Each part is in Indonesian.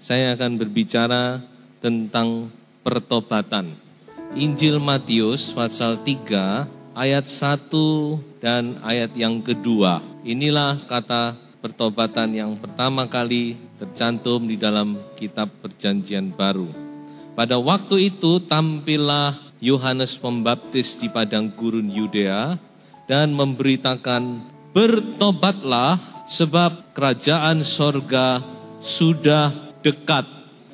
Saya akan berbicara tentang pertobatan. Injil Matius pasal 3 ayat 1 dan ayat yang kedua. Inilah kata pertobatan yang pertama kali tercantum di dalam kitab Perjanjian Baru. Pada waktu itu tampillah Yohanes Pembaptis di padang gurun Yudea dan memberitakan, "Bertobatlah sebab kerajaan sorga sudah dekat."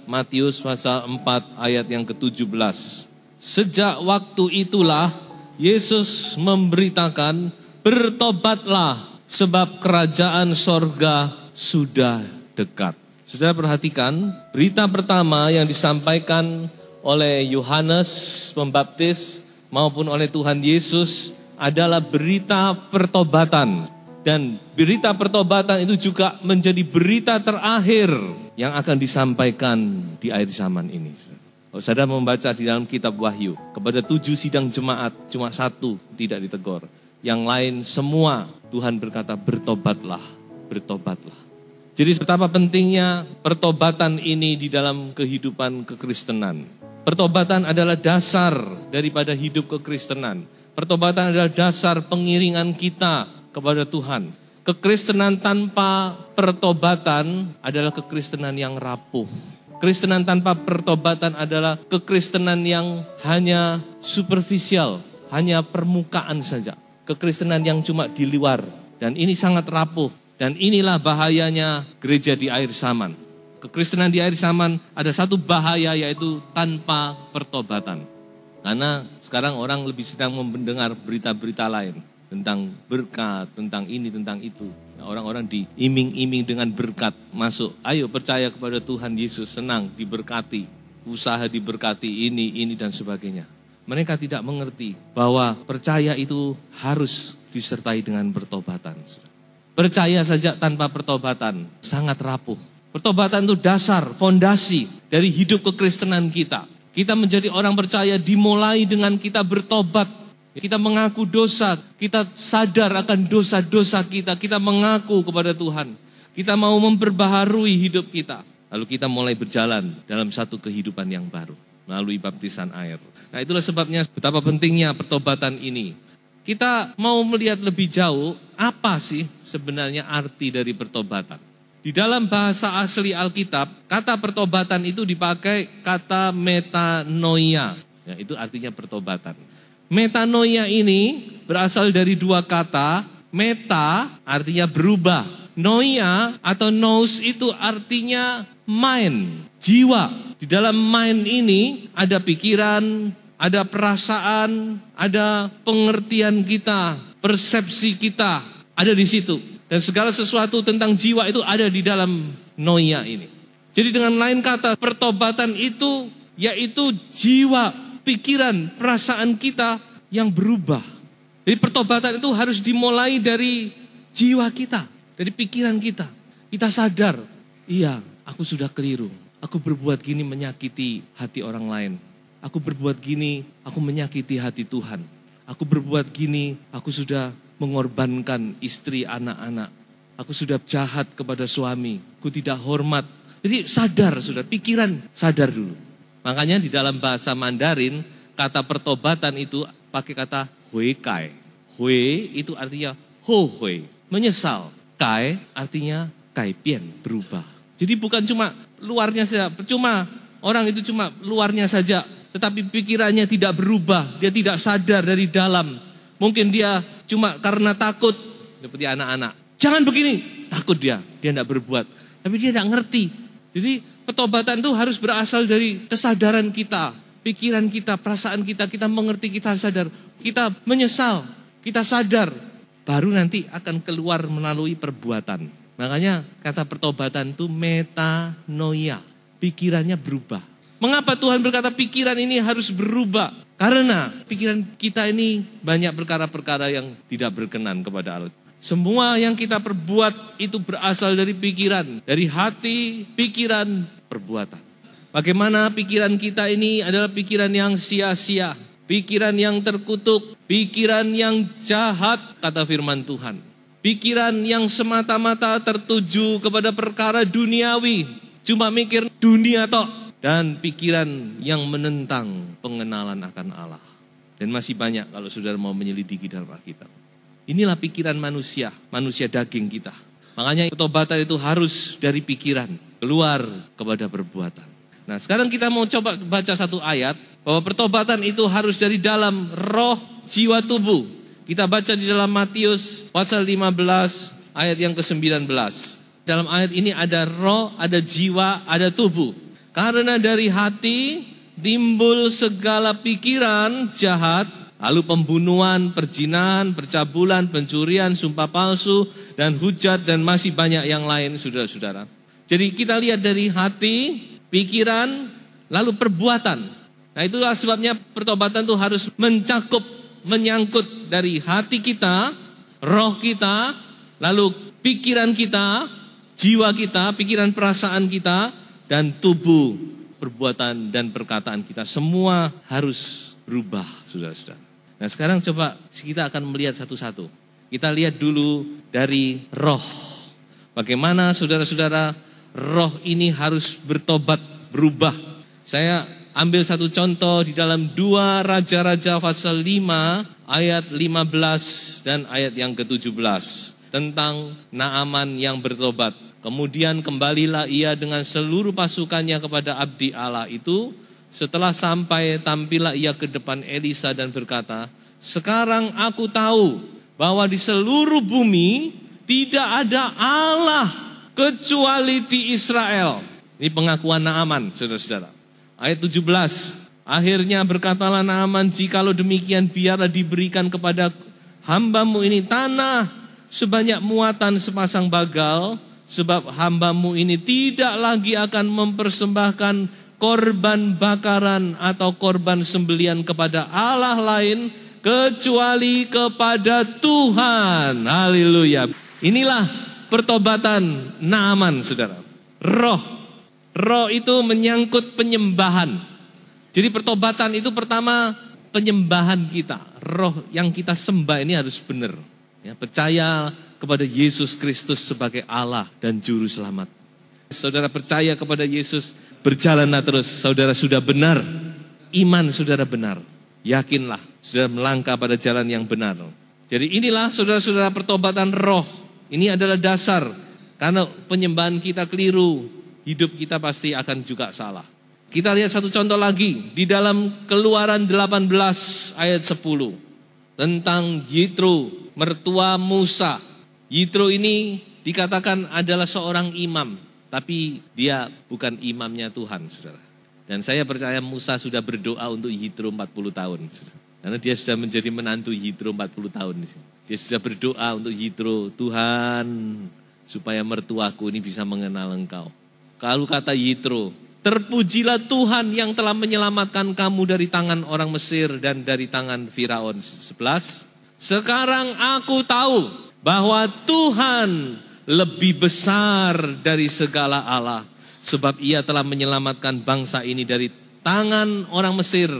Matius pasal 4 ayat yang ke-17. Sejak waktu itulah Yesus memberitakan, "Bertobatlah sebab kerajaan sorga sudah dekat." Saudara perhatikan, berita pertama yang disampaikan oleh Yohanes Pembaptis maupun oleh Tuhan Yesus adalah berita pertobatan. Dan berita pertobatan itu juga menjadi berita terakhir yang akan disampaikan di akhir zaman ini. Kalau saudara membaca di dalam kitab Wahyu, kepada 7 sidang jemaat, cuma 1 tidak ditegur. Yang lain semua Tuhan berkata, "Bertobatlah, bertobatlah." Jadi betapa pentingnya pertobatan ini di dalam kehidupan kekristenan. Pertobatan adalah dasar daripada hidup kekristenan. Pertobatan adalah dasar pengiringan kita kepada Tuhan. Kekristenan tanpa pertobatan adalah kekristenan yang rapuh. Kekristenan tanpa pertobatan adalah kekristenan yang hanya superficial, hanya permukaan saja. Kekristenan yang cuma di luar, dan ini sangat rapuh. Dan inilah bahayanya gereja di akhir zaman. Kekristenan di akhir zaman ada satu bahaya, yaitu tanpa pertobatan. Karena sekarang orang lebih sedang mendengar berita-berita lain tentang berkat, tentang ini, tentang itu. Orang-orang diiming-iming dengan berkat, masuk, ayo percaya kepada Tuhan Yesus, senang, diberkati, usaha diberkati, ini dan sebagainya. Mereka tidak mengerti bahwa percaya itu harus disertai dengan pertobatan. Percaya saja tanpa pertobatan sangat rapuh. Pertobatan itu dasar, fondasi dari hidup kekristenan kita. Kita menjadi orang percaya dimulai dengan kita bertobat. Kita mengaku dosa, kita sadar akan dosa-dosa kita, kita mengaku kepada Tuhan. Kita mau memperbaharui hidup kita. Lalu kita mulai berjalan dalam satu kehidupan yang baru, melalui baptisan air. Nah, itulah sebabnya betapa pentingnya pertobatan ini. Kita mau melihat lebih jauh, apa sih sebenarnya arti dari pertobatan. Di dalam bahasa asli Alkitab, kata pertobatan itu dipakai kata metanoia. Ya, itu artinya pertobatan. Metanoia ini berasal dari 2 kata. Meta artinya berubah. Noia atau nous itu artinya mind, jiwa. Di dalam mind ini ada pikiran, ada perasaan, ada pengertian kita, persepsi kita, ada di situ. Dan segala sesuatu tentang jiwa itu ada di dalam noia ini. Jadi dengan lain kata, pertobatan itu yaitu jiwa, pikiran, perasaan kita yang berubah. Jadi pertobatan itu harus dimulai dari jiwa kita, dari pikiran kita. Kita sadar, iya, aku sudah keliru. Aku berbuat gini menyakiti hati orang lain. Aku berbuat gini, aku menyakiti hati Tuhan. Aku berbuat gini, aku sudah mengorbankan istri, anak-anak. Aku sudah jahat kepada suami. Aku tidak hormat. Jadi sadar, sudah pikiran sadar dulu. Makanya di dalam bahasa Mandarin, kata pertobatan itu pakai kata hui kai. Hui itu artinya ho hui, menyesal. Kai artinya kai pian, berubah. Jadi bukan cuma luarnya saja, cuma orang itu cuma luarnya saja, tetapi pikirannya tidak berubah, dia tidak sadar dari dalam. Mungkin dia cuma karena takut, seperti anak-anak. Jangan begini, takut dia tidak berbuat. Tapi dia tidak ngerti. Jadi pertobatan itu harus berasal dari kesadaran kita, pikiran kita, perasaan kita, kita mengerti, kita sadar, kita menyesal, kita sadar. Baru nanti akan keluar melalui perbuatan. Makanya kata pertobatan itu metanoia, pikirannya berubah. Mengapa Tuhan berkata pikiran ini harus berubah? Karena pikiran kita ini banyak perkara-perkara yang tidak berkenan kepada Allah. Semua yang kita perbuat itu berasal dari pikiran, dari hati, pikiran, perbuatan. Bagaimana pikiran kita ini adalah pikiran yang sia-sia, pikiran yang terkutuk, pikiran yang jahat, kata firman Tuhan. Pikiran yang semata-mata tertuju kepada perkara duniawi, cuma mikir dunia tok. Dan pikiran yang menentang pengenalan akan Allah. Dan masih banyak kalau saudara mau menyelidiki dalam Alkitab. Inilah pikiran manusia daging kita. Makanya pertobatan itu harus dari pikiran, keluar kepada perbuatan. Nah sekarang kita mau coba baca satu ayat, bahwa pertobatan itu harus dari dalam roh, jiwa, tubuh. Kita baca di dalam Matius pasal 15 ayat yang ke-19. Dalam ayat ini ada roh, ada jiwa, ada tubuh. Karena dari hati timbul segala pikiran jahat, lalu pembunuhan, perzinahan, percabulan, pencurian, sumpah palsu, dan hujat, dan masih banyak yang lain, saudara-saudara. Jadi kita lihat dari hati, pikiran, lalu perbuatan. Nah itulah sebabnya pertobatan itu harus mencakup, menyangkut dari hati kita, roh kita, lalu pikiran kita, jiwa kita, pikiran perasaan kita, dan tubuh, perbuatan dan perkataan kita. Semua harus berubah, saudara-saudara. Nah sekarang coba kita akan melihat satu-satu. Kita lihat dulu dari roh. Bagaimana saudara-saudara roh ini harus bertobat, berubah. Saya ambil satu contoh di dalam 2 Raja-Raja pasal 5 ayat 15 dan ayat yang ke-17. Tentang Naaman yang bertobat. Kemudian kembalilah ia dengan seluruh pasukannya kepada abdi Allah itu. Setelah sampai tampillah ia ke depan Elisa dan berkata, sekarang aku tahu bahwa di seluruh bumi tidak ada Allah kecuali di Israel. Ini pengakuan Naaman, saudara-saudara. Ayat 17, akhirnya berkatalah Naaman, jikalau demikian biarlah diberikan kepada hambamu ini tanah sebanyak muatan sepasang bagal, sebab hambamu ini tidak lagi akan mempersembahkan korban bakaran atau korban sembelian kepada Allah lain kecuali kepada Tuhan. Haleluya. Inilah pertobatan Naaman, saudara. Roh itu menyangkut penyembahan. Jadi pertobatan itu pertama penyembahan kita. Roh yang kita sembah ini harus benar. Ya, percaya kepada Yesus Kristus sebagai Allah dan Juru Selamat. Saudara percaya kepada Yesus, berjalanlah terus. Saudara sudah benar, iman saudara benar. Yakinlah, saudara melangkah pada jalan yang benar. Jadi inilah saudara-saudara pertobatan roh. Ini adalah dasar. Karena penyembahan kita keliru, hidup kita pasti akan juga salah. Kita lihat satu contoh lagi. Di dalam Keluaran 18 ayat 10. Tentang Yitro, mertua Musa. Yitro ini dikatakan adalah seorang imam, tapi dia bukan imamnya Tuhan, saudara. Dan saya percaya Musa sudah berdoa untuk Yitro 40 tahun, saudara. Karena dia sudah menjadi menantu Yitro 40 tahun. Dia sudah berdoa untuk Yitro, Tuhan, supaya mertuaku ini bisa mengenal Engkau. Kalau kata Yitro, terpujilah Tuhan yang telah menyelamatkan kamu dari tangan orang Mesir dan dari tangan Firaun. 11, sekarang aku tahu bahwa Tuhan lebih besar dari segala Allah. Sebab ia telah menyelamatkan bangsa ini dari tangan orang Mesir.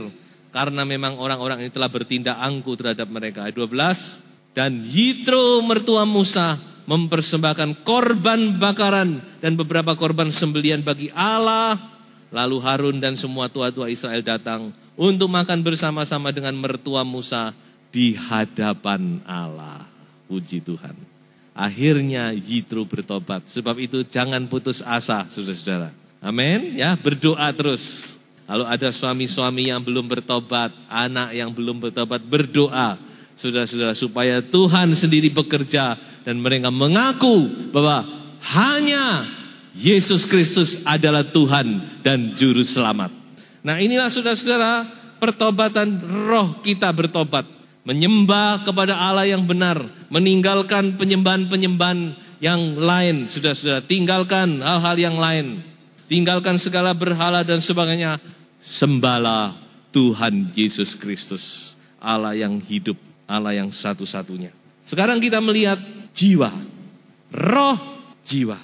Karena memang orang-orang ini telah bertindak angkuh terhadap mereka. Ayat 12. Dan Yitro mertua Musa mempersembahkan korban bakaran dan beberapa korban sembelian bagi Allah. Lalu Harun dan semua tua-tua Israel datang untuk makan bersama-sama dengan mertua Musa di hadapan Allah. Puji Tuhan. Akhirnya Yitro bertobat. Sebab itu jangan putus asa, saudara-saudara. Amin. Ya, berdoa terus. Kalau ada suami-suami yang belum bertobat, anak yang belum bertobat, berdoa, saudara-saudara, supaya Tuhan sendiri bekerja dan mereka mengaku bahwa hanya Yesus Kristus adalah Tuhan dan Juru Selamat. Nah, inilah saudara-saudara pertobatan roh kita bertobat. Menyembah kepada Allah yang benar, meninggalkan penyembahan-penyembahan yang lain. Saudara-saudara, tinggalkan hal-hal yang lain. Tinggalkan segala berhala dan sebagainya. Sembahlah Tuhan Yesus Kristus, Allah yang hidup, Allah yang satu-satunya. Sekarang kita melihat jiwa, roh jiwa.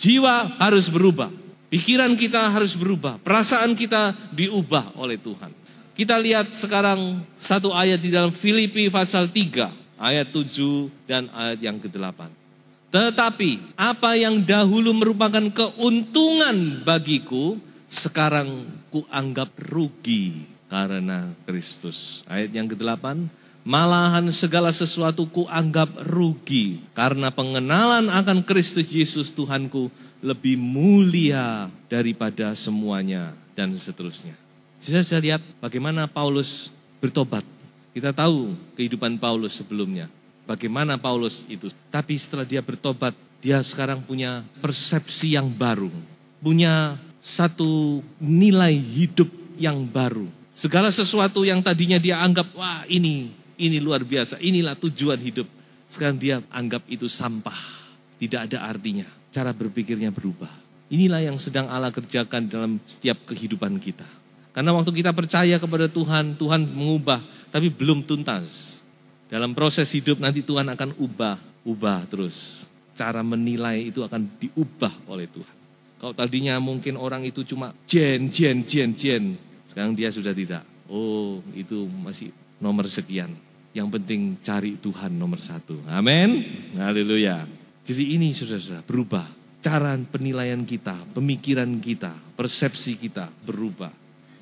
Jiwa harus berubah, pikiran kita harus berubah, perasaan kita diubah oleh Tuhan. Kita lihat sekarang satu ayat di dalam Filipi pasal 3, ayat 7 dan ayat yang ke-8. Tetapi apa yang dahulu merupakan keuntungan bagiku, sekarang kuanggap rugi karena Kristus. Ayat yang ke-8, malahan segala sesuatu kuanggap rugi karena pengenalan akan Kristus Yesus Tuhanku lebih mulia daripada semuanya, dan seterusnya. Saya lihat bagaimana Paulus bertobat. Kita tahu kehidupan Paulus sebelumnya, bagaimana Paulus itu. Tapi setelah dia bertobat, dia sekarang punya persepsi yang baru, punya satu nilai hidup yang baru. Segala sesuatu yang tadinya dia anggap, wah ini luar biasa, inilah tujuan hidup. Sekarang dia anggap itu sampah, tidak ada artinya. Cara berpikirnya berubah. Inilah yang sedang Allah kerjakan dalam setiap kehidupan kita. Karena waktu kita percaya kepada Tuhan, Tuhan mengubah, tapi belum tuntas. Dalam proses hidup nanti Tuhan akan ubah terus. Cara menilai itu akan diubah oleh Tuhan. Kalau tadinya mungkin orang itu cuma jen. Sekarang dia sudah tidak. Oh, itu masih nomor sekian. Yang penting cari Tuhan nomor 1. Amin. Haleluya. Jadi ini saudara-saudara berubah. Cara penilaian kita, pemikiran kita, persepsi kita berubah.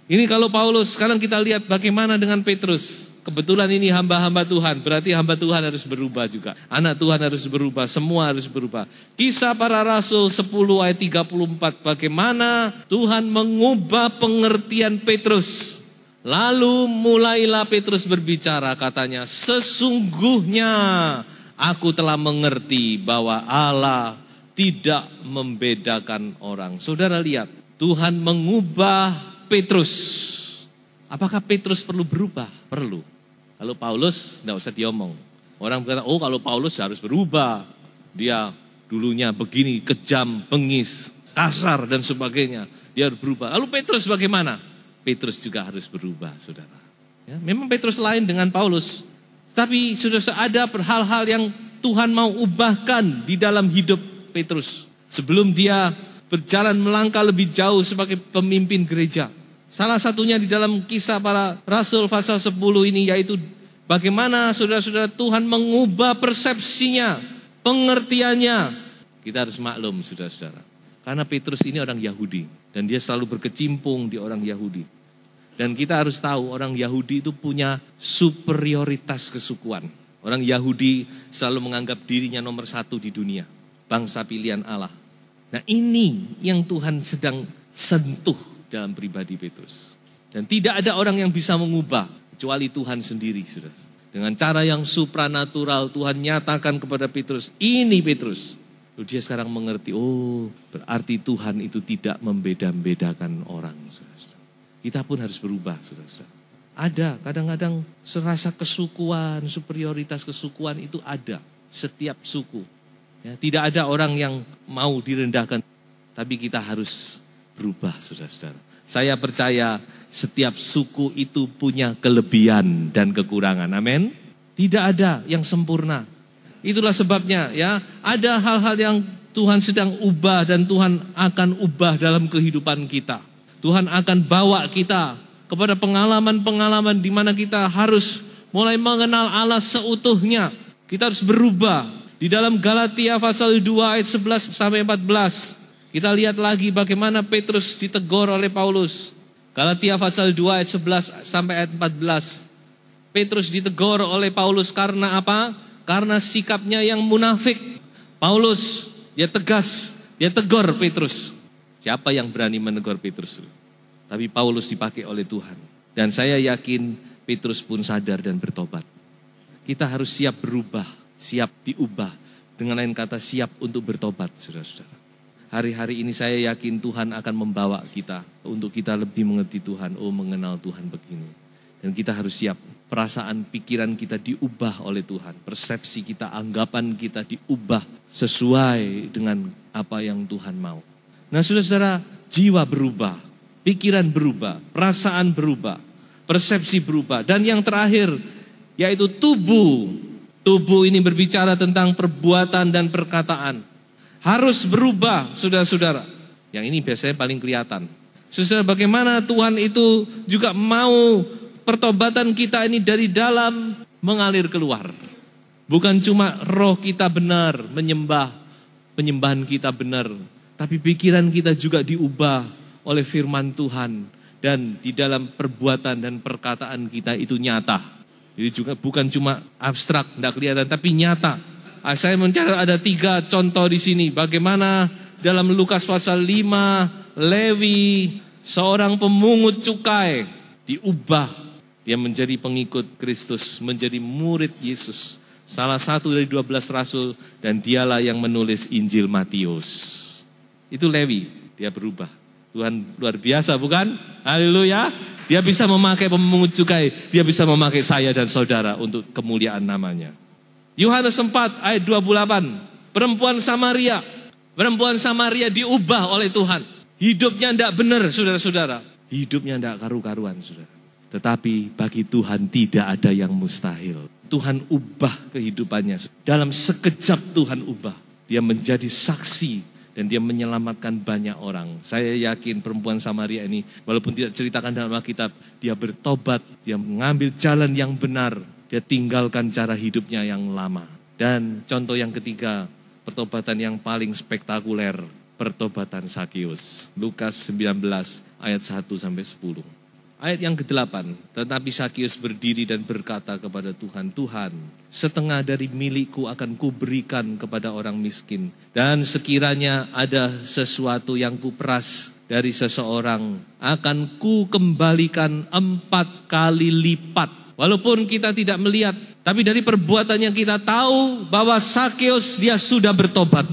Ini kalau Paulus, sekarang kita lihat bagaimana dengan Petrus. Kebetulan ini hamba-hamba Tuhan, berarti hamba Tuhan harus berubah juga. Anak Tuhan harus berubah, semua harus berubah. Kisah para Rasul 10 ayat 34, bagaimana Tuhan mengubah pengertian Petrus. Lalu mulailah Petrus berbicara, katanya, sesungguhnya aku telah mengerti bahwa Allah tidak membedakan orang. Saudara lihat, Tuhan mengubah Petrus. Apakah Petrus perlu berubah? Perlu. Kalau Paulus, tidak usah diomong. Orang berkata, oh kalau Paulus harus berubah. Dia dulunya begini, kejam, bengis, kasar dan sebagainya. Dia harus berubah. Lalu Petrus bagaimana? Petrus juga harus berubah, saudara. Ya, memang Petrus lain dengan Paulus. Tapi sudah ada hal-hal yang Tuhan mau ubahkan di dalam hidup Petrus. Sebelum dia berjalan melangkah lebih jauh sebagai pemimpin gereja. Salah satunya di dalam Kisah para Rasul pasal 10 ini, yaitu bagaimana saudara-saudara Tuhan mengubah persepsinya, pengertiannya. Kita harus maklum saudara-saudara. Karena Petrus ini orang Yahudi. Dan dia selalu berkecimpung di orang Yahudi. Dan kita harus tahu orang Yahudi itu punya superioritas kesukuan. Orang Yahudi selalu menganggap dirinya nomor 1 di dunia. Bangsa pilihan Allah. Nah ini yang Tuhan sedang sentuh dalam pribadi Petrus. Dan tidak ada orang yang bisa mengubah kecuali Tuhan sendiri, saudara. Dengan cara yang supranatural Tuhan nyatakan kepada Petrus, ini Petrus. Lalu dia sekarang mengerti, oh berarti Tuhan itu tidak membeda-bedakan orang, saudara. Kita pun harus berubah, saudara. Ada kadang-kadang serasa kesukuan, superioritas kesukuan itu ada setiap suku. Ya, tidak ada orang yang mau direndahkan, tapi kita harus berubah, saudara-saudara. Saya percaya setiap suku itu punya kelebihan dan kekurangan. Amin. Tidak ada yang sempurna. Itulah sebabnya ya, ada hal-hal yang Tuhan sedang ubah dan Tuhan akan ubah dalam kehidupan kita. Tuhan akan bawa kita kepada pengalaman-pengalaman di mana kita harus mulai mengenal Allah seutuhnya. Kita harus berubah. Di dalam Galatia pasal 2 ayat 11 sampai 14. Kita lihat lagi bagaimana Petrus ditegur oleh Paulus. Galatia pasal 2 ayat 11 sampai ayat 14. Petrus ditegur oleh Paulus karena apa? Karena sikapnya yang munafik. Paulus, dia tegas, dia tegur Petrus. Siapa yang berani menegur Petrus? Tapi Paulus dipakai oleh Tuhan. Dan saya yakin Petrus pun sadar dan bertobat. Kita harus siap berubah, siap diubah. Dengan lain kata siap untuk bertobat, saudara-saudara. Hari-hari ini saya yakin Tuhan akan membawa kita untuk kita lebih mengerti Tuhan. Oh, mengenal Tuhan begini. Dan kita harus siap perasaan pikiran kita diubah oleh Tuhan. Persepsi kita, anggapan kita diubah sesuai dengan apa yang Tuhan mau. Nah saudara-saudara, jiwa berubah, pikiran berubah, perasaan berubah, persepsi berubah. Dan yang terakhir yaitu tubuh. Tubuh ini berbicara tentang perbuatan dan perkataan. Harus berubah saudara-saudara. Yang ini biasanya paling kelihatan. Saudara, bagaimana Tuhan itu juga mau pertobatan kita ini dari dalam mengalir keluar. Bukan cuma roh kita benar, penyembahan kita benar. Tapi pikiran kita juga diubah oleh firman Tuhan. Dan di dalam perbuatan dan perkataan kita itu nyata. Jadi juga bukan cuma abstrak, tidak kelihatan, tapi nyata. Saya mencari ada 3 contoh di sini. Bagaimana dalam Lukas pasal 5, Lewi, seorang pemungut cukai, diubah. Dia menjadi pengikut Kristus, menjadi murid Yesus. Salah satu dari 12 rasul dan dialah yang menulis Injil Matius. Itu Lewi, dia berubah. Tuhan luar biasa bukan? Haleluya. Dia bisa memakai pemungut cukai, dia bisa memakai saya dan saudara untuk kemuliaan namanya. Yohanes 4 ayat 28, perempuan Samaria. Perempuan Samaria diubah oleh Tuhan. Hidupnya tidak benar saudara-saudara. Hidupnya tidak karu-karuan saudara. Tetapi bagi Tuhan tidak ada yang mustahil. Tuhan ubah kehidupannya. Dalam sekejap Tuhan ubah. Dia menjadi saksi dan dia menyelamatkan banyak orang. Saya yakin perempuan Samaria ini, walaupun tidak ceritakan dalam Alkitab, dia bertobat, dia mengambil jalan yang benar. Dia tinggalkan cara hidupnya yang lama. Dan contoh yang ketiga, pertobatan yang paling spektakuler, pertobatan Sakeus. Lukas 19 ayat 1-10. Ayat yang ke-8, tetapi Sakeus berdiri dan berkata kepada Tuhan, Tuhan, setengah dari milikku akan kuberikan kepada orang miskin. Dan sekiranya ada sesuatu yang kuperas dari seseorang, akan ku kembalikan 4 kali lipat. Walaupun kita tidak melihat, tapi dari perbuatannya kita tahu bahwa Sakeus dia sudah bertobat.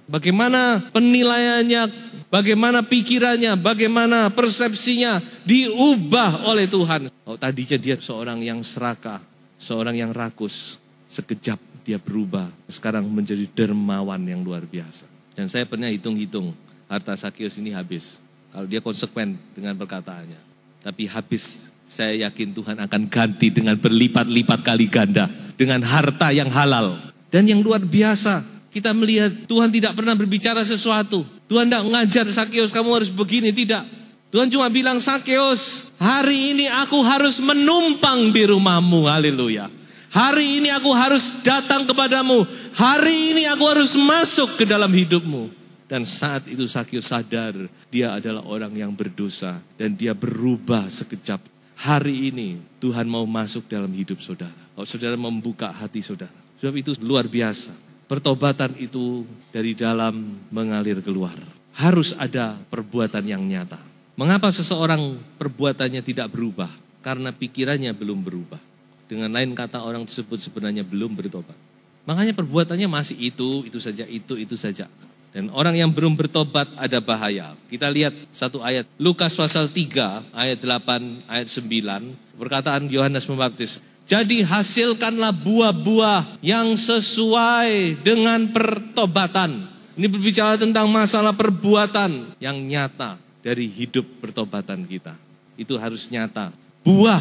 Bagaimana penilaiannya, bagaimana pikirannya, bagaimana persepsinya diubah oleh Tuhan. Oh, tadinya dia seorang yang serakah, seorang yang rakus. Sekejap dia berubah. Sekarang menjadi dermawan yang luar biasa. Dan saya pernah hitung-hitung, harta Sakeus ini habis. Kalau dia konsekuen dengan perkataannya. Tapi habis, saya yakin Tuhan akan ganti dengan berlipat-lipat kali ganda. Dengan harta yang halal. Dan yang luar biasa, kita melihat Tuhan tidak pernah berbicara sesuatu. Tuhan tidak mengajar Sakeus kamu harus begini, tidak. Tuhan cuma bilang, Sakeus, hari ini aku harus menumpang di rumahmu, haleluya. Hari ini aku harus datang kepadamu. Hari ini aku harus masuk ke dalam hidupmu. Dan saat itu Sakeus sadar dia adalah orang yang berdosa. Dan dia berubah sekejap. Hari ini Tuhan mau masuk dalam hidup saudara. Kalau saudara membuka hati saudara. Sebab itu luar biasa. Pertobatan itu dari dalam mengalir keluar. Harus ada perbuatan yang nyata. Mengapa seseorang perbuatannya tidak berubah? Karena pikirannya belum berubah. Dengan lain kata orang tersebut sebenarnya belum bertobat. Makanya perbuatannya masih itu saja, itu saja. Dan orang yang belum bertobat ada bahaya. Kita lihat satu ayat. Lukas pasal 3 ayat 8 ayat 9. Perkataan Yohanes Pembaptis. Jadi hasilkanlah buah-buah yang sesuai dengan pertobatan. Ini berbicara tentang masalah perbuatan yang nyata dari hidup pertobatan kita. Itu harus nyata. Buah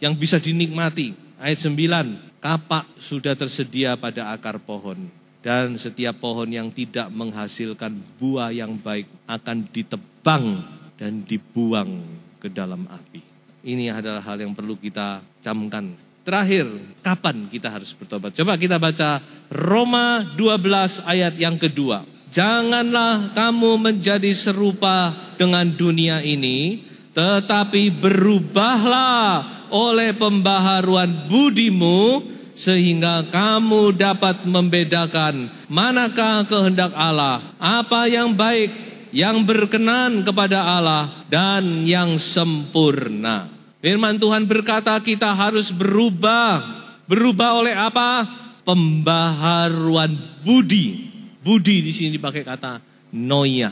yang bisa dinikmati. Ayat 9, kapak sudah tersedia pada akar pohon. Dan setiap pohon yang tidak menghasilkan buah yang baik akan ditebang dan dibuang ke dalam api. Ini adalah hal yang perlu kita camkan. Terakhir, kapan kita harus bertobat? Coba kita baca Roma 12 ayat yang kedua. Janganlah kamu menjadi serupa dengan dunia ini, tetapi berubahlah oleh pembaharuan budimu, sehingga kamu dapat membedakan manakah kehendak Allah, apa yang baik, yang berkenan kepada Allah, dan yang sempurna. Firman Tuhan berkata kita harus berubah. Berubah oleh apa? Pembaharuan budi. Budi di sini dipakai kata noia.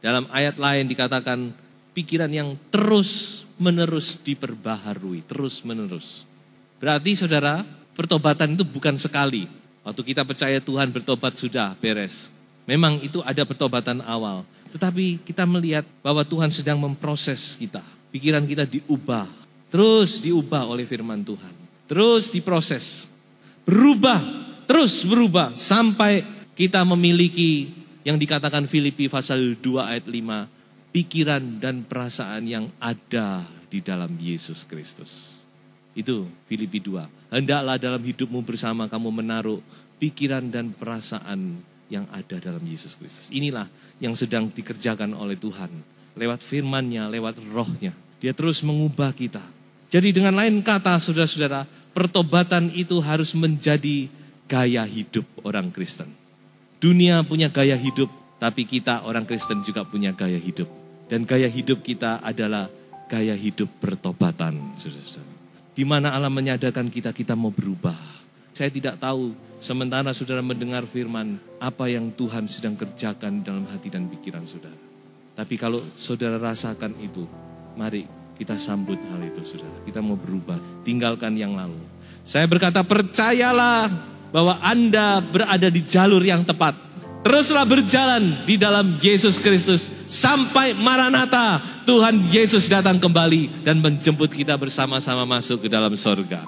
Dalam ayat lain dikatakan pikiran yang terus menerus diperbaharui, terus menerus. Berarti saudara, pertobatan itu bukan sekali. Waktu kita percaya Tuhan bertobat sudah beres. Memang itu ada pertobatan awal. Tetapi kita melihat bahwa Tuhan sedang memproses kita. Pikiran kita diubah. Terus diubah oleh firman Tuhan. Terus diproses. Berubah. Terus berubah. Sampai kita memiliki yang dikatakan Filipi pasal 2 ayat 5. Pikiran dan perasaan yang ada di dalam Yesus Kristus. Itu Filipi 2. Hendaklah dalam hidupmu bersama kamu menaruh pikiran dan perasaan yang ada dalam Yesus Kristus. Inilah yang sedang dikerjakan oleh Tuhan. Lewat firman-Nya, lewat roh-Nya. Dia terus mengubah kita. Jadi dengan lain kata saudara-saudara, pertobatan itu harus menjadi gaya hidup orang Kristen. Dunia punya gaya hidup, tapi kita orang Kristen juga punya gaya hidup. Dan gaya hidup kita adalah gaya hidup pertobatan, saudara-saudara. Di mana Allah menyadarkan kita mau berubah. Saya tidak tahu, sementara saudara mendengar firman, apa yang Tuhan sedang kerjakan dalam hati dan pikiran saudara. Tapi kalau saudara rasakan itu, mari kita sambut hal itu, saudara. Kita mau berubah, tinggalkan yang lalu. Saya berkata, percayalah bahwa Anda berada di jalur yang tepat. Teruslah berjalan di dalam Yesus Kristus sampai Maranatha, Tuhan Yesus datang kembali dan menjemput kita bersama-sama masuk ke dalam sorga.